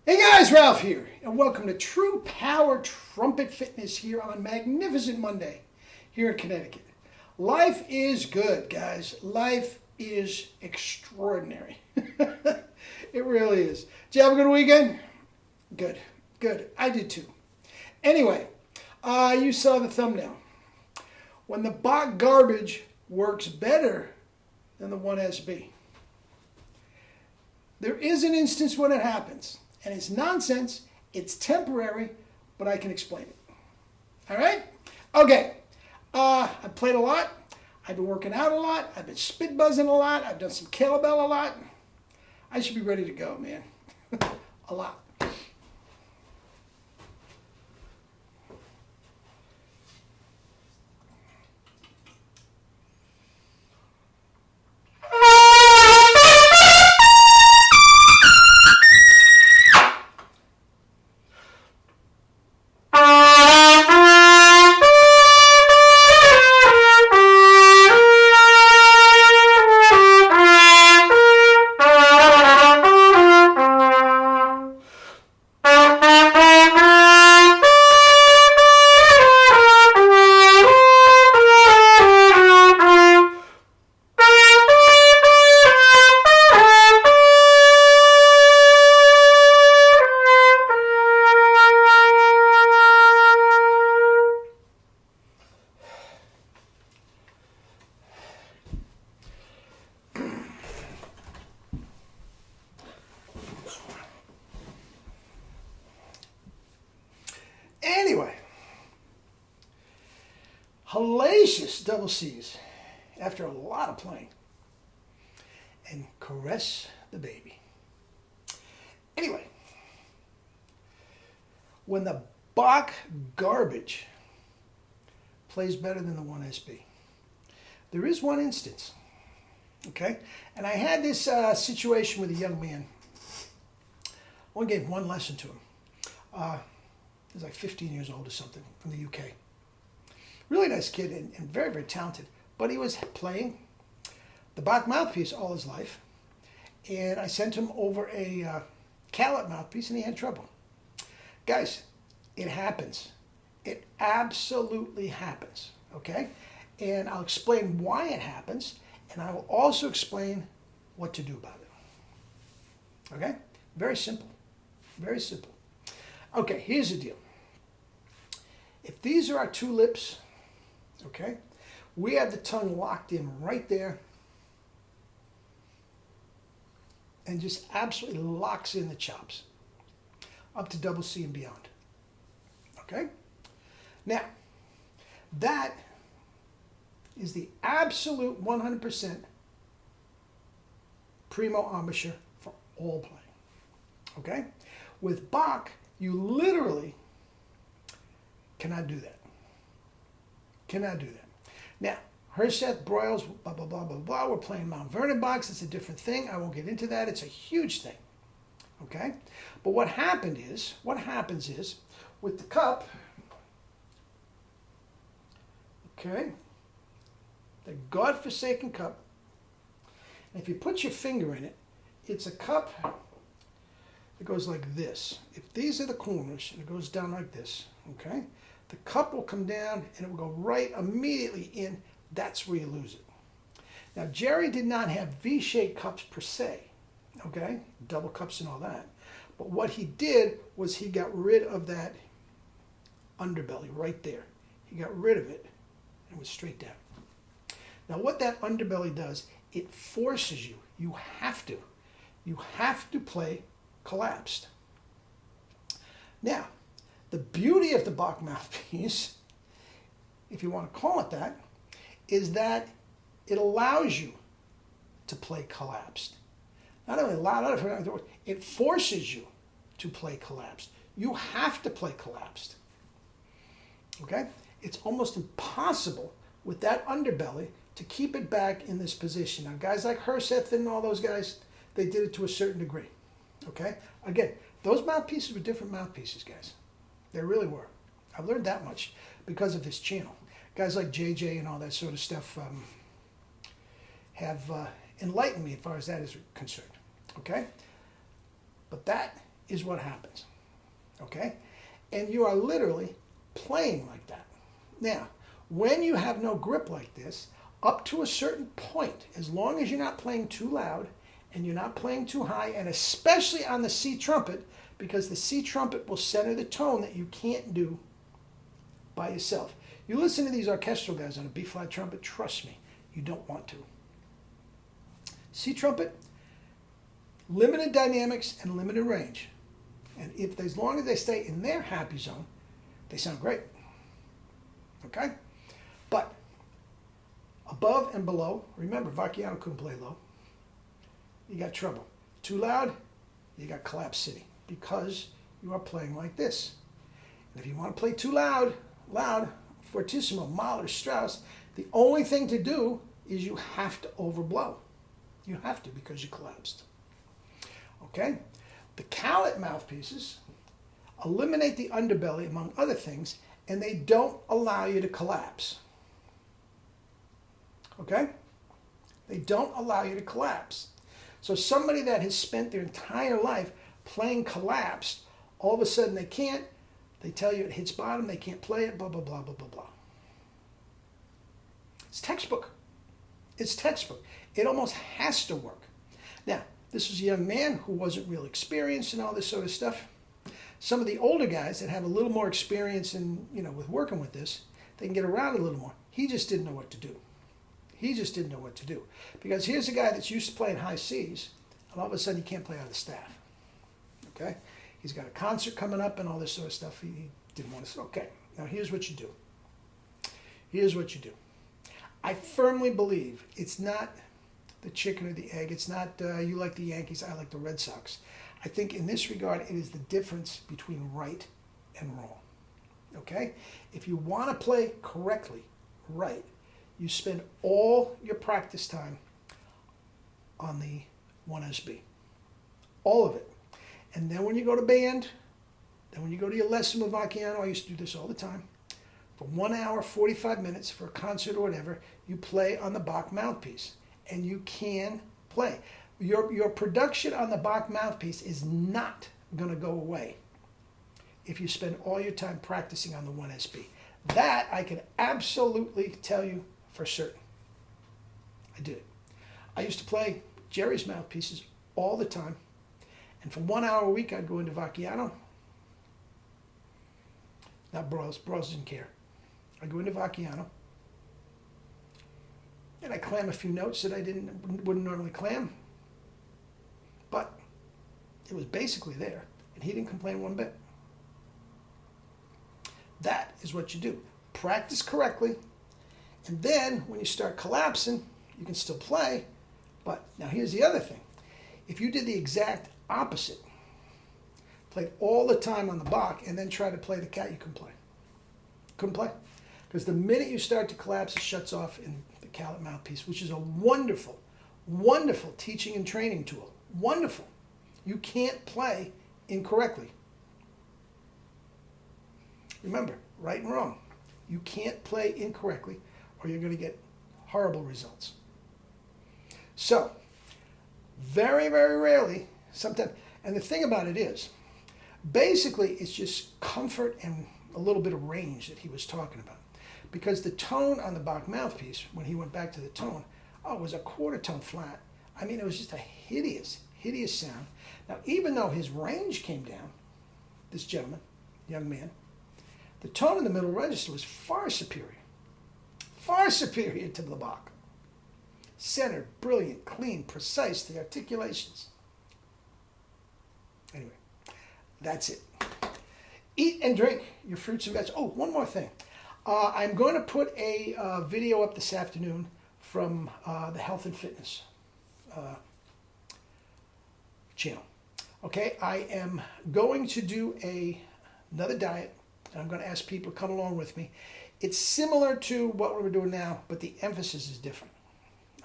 Hey guys, Ralph here, and welcome to True Power Trumpet Fitness here on Magnificent Monday here in Connecticut. Life is good, guys. Life is extraordinary. It really is. Did you have a good weekend? Good, good. I did too. Anyway, you saw the thumbnail. When the BACH garbage works better than the 1SB. There is an instance when it happens. And it's nonsense, it's temporary, but I can explain it. All right? Okay. I've played a lot. I've been working out a lot. I've been spit buzzing a lot. I've done some kettlebell a lot. I should be ready to go, man. A lot. Anyway, hellacious double C's after a lot of playing. And caress the baby. Anyway, when the BACH garbage plays better than the 1SB, there is one instance, okay? And I had this situation with a young man. I only gave one lesson to him. He was like 15 years old or something, from the UK. Really nice kid and very, very talented. But he was playing the BACH mouthpiece all his life. And I sent him over a Calat mouthpiece and he had trouble. Guys, it happens. It absolutely happens, okay? And I'll explain why it happens, and I will also explain what to do about it. Okay? Very simple. Very simple. Okay, here's the deal. If these are our two lips, okay, we have the tongue locked in right there and just absolutely locks in the chops up to double C and beyond. Okay? Now, that is the absolute 100% primo embouchure for all playing. Okay? With BACH, you literally cannot do that. Cannot do that. Now, Herseth, Broyles, blah, blah, blah, blah, blah. We're playing Mount Vernon box. It's a different thing. I won't get into that. It's a huge thing. Okay? But what happens is, with the cup, okay, the godforsaken cup, and if you put your finger in it, it's a cup that goes like this. If these are the corners, and it goes down like this, okay, the cup will come down and it will go right immediately in. That's where you lose it. Now, Jerry did not have V-shaped cups per se, okay, double cups and all that. But what he did was he got rid of that underbelly right there. He got rid of it and went straight down. Now, what that underbelly does, it forces you. You have to play collapsed. Now, the beauty of the BACH mouthpiece, if you want to call it that, is that it allows you to play collapsed. Not only allow it forces you to play collapsed. You have to play collapsed. Okay? It's almost impossible with that underbelly to keep it back in this position. Now, guys like Herseth and all those guys, they did it to a certain degree. Okay? Again, those mouthpieces were different mouthpieces, guys. They really were. I've learned that much because of this channel. Guys like JJ and all that sort of stuff have enlightened me as far as that is concerned. Okay? But that is what happens. Okay? And you are literally playing like that. Now, when you have no grip like this, up to a certain point, as long as you're not playing too loud and you're not playing too high, and especially on the C trumpet, because the C trumpet will center the tone that you can't do by yourself. You listen to these orchestral guys on a B-flat trumpet, trust me, you don't want to. C trumpet, limited dynamics and limited range. And if as long as they stay in their happy zone, they sound great. Okay? But above and below, remember, Vacchiano couldn't play low. You got trouble. Too loud, you got Collapse City, because you are playing like this. And if you want to play too loud, fortissimo, Mahler, Strauss, the only thing to do is you have to overblow. You have to, because you collapsed. Okay? The Calet mouthpieces eliminate the underbelly, among other things, and they don't allow you to collapse. Okay? They don't allow you to collapse. So somebody that has spent their entire life playing collapsed, all of a sudden they can't. They tell you it hits bottom, they can't play it, blah, blah, blah, blah, blah, blah. It's textbook. It's textbook. It almost has to work. Now, this was a young man who wasn't real experienced and all this sort of stuff. Some of the older guys that have a little more experience in, with working with this, they can get around a little more. He just didn't know what to do. He just didn't know what to do. Because here's a guy that's used to playing high Cs, and all of a sudden he can't play out of the staff. Okay? He's got a concert coming up and all this sort of stuff. He didn't want to say, okay, now here's what you do. Here's what you do. I firmly believe it's not the chicken or the egg. It's not you like the Yankees, I like the Red Sox. I think in this regard, it is the difference between right and wrong. Okay? If you want to play correctly, right, you spend all your practice time on the 1SB. All of it. And then when you go to band, then when you go to your lesson with Vacchiano, I used to do this all the time. For 1 hour, 45 minutes for a concert or whatever, you play on the Bach mouthpiece. And you can play. Your production on the Bach mouthpiece is not going to go away if you spend all your time practicing on the 1SB. That I can absolutely tell you for certain. I did it. I used to play Jerry's mouthpieces all the time. And for 1 hour a week, I'd go into Vacchiano. Not Bros. Bros didn't care. I'd go into Vacchiano. And I clam a few notes that I wouldn't normally clam. But it was basically there. And he didn't complain one bit. That is what you do. Practice correctly. And then when you start collapsing, you can still play. But now here's the other thing. If you did the exact opposite, played all the time on the Bach, and then tried to play the cat, you couldn't play. Couldn't play. Because the minute you start to collapse, it shuts off in the Calet mouthpiece, which is a wonderful, wonderful teaching and training tool. Wonderful. You can't play incorrectly. Remember, right and wrong. You can't play incorrectly or you're going to get horrible results. So, very, very rarely, sometimes, and the thing about it is, basically it's just comfort and a little bit of range that he was talking about. Because the tone on the Bach mouthpiece, when he went back to the tone, it was a quarter tone flat. I mean, it was just a hideous, hideous sound. Now, even though his range came down, this gentleman, young man, the tone in the middle register was far superior to the Bach. Centered, brilliant, clean, precise, the articulations. Anyway, that's it. Eat and drink your fruits and vegetables. Oh, one more thing. I'm going to put a video up this afternoon from the Health and Fitness channel. Okay, I am going to do another diet, and I'm going to ask people to come along with me. It's similar to what we're doing now, but the emphasis is different.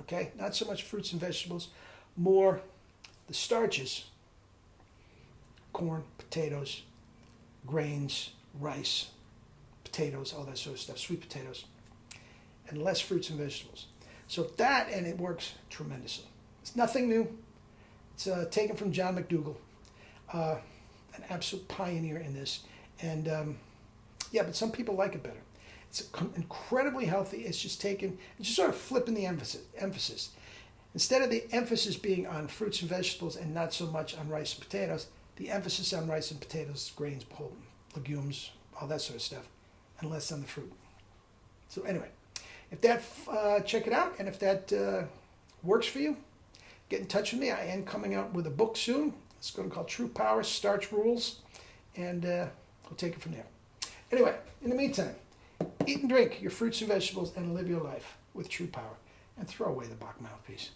Okay, not so much fruits and vegetables, more the starches, corn, potatoes, grains, rice, potatoes, all that sort of stuff, sweet potatoes, and less fruits and vegetables. So that, and it works tremendously. It's nothing new. It's taken from John McDougall. an absolute pioneer in this. And yeah, but some people like it better. It's incredibly healthy. It's just sort of flipping the emphasis. Instead of the emphasis being on fruits and vegetables and not so much on rice and potatoes, the emphasis on rice and potatoes, grains, whole legumes, all that sort of stuff, and less on the fruit. So anyway, if that, check it out, and if that works for you, get in touch with me. I am coming out with a book soon. It's going to be called True Power, Starch Rules, and we'll take it from there. Anyway, in the meantime, eat and drink your fruits and vegetables and live your life with true power, and throw away the BACH mouthpiece.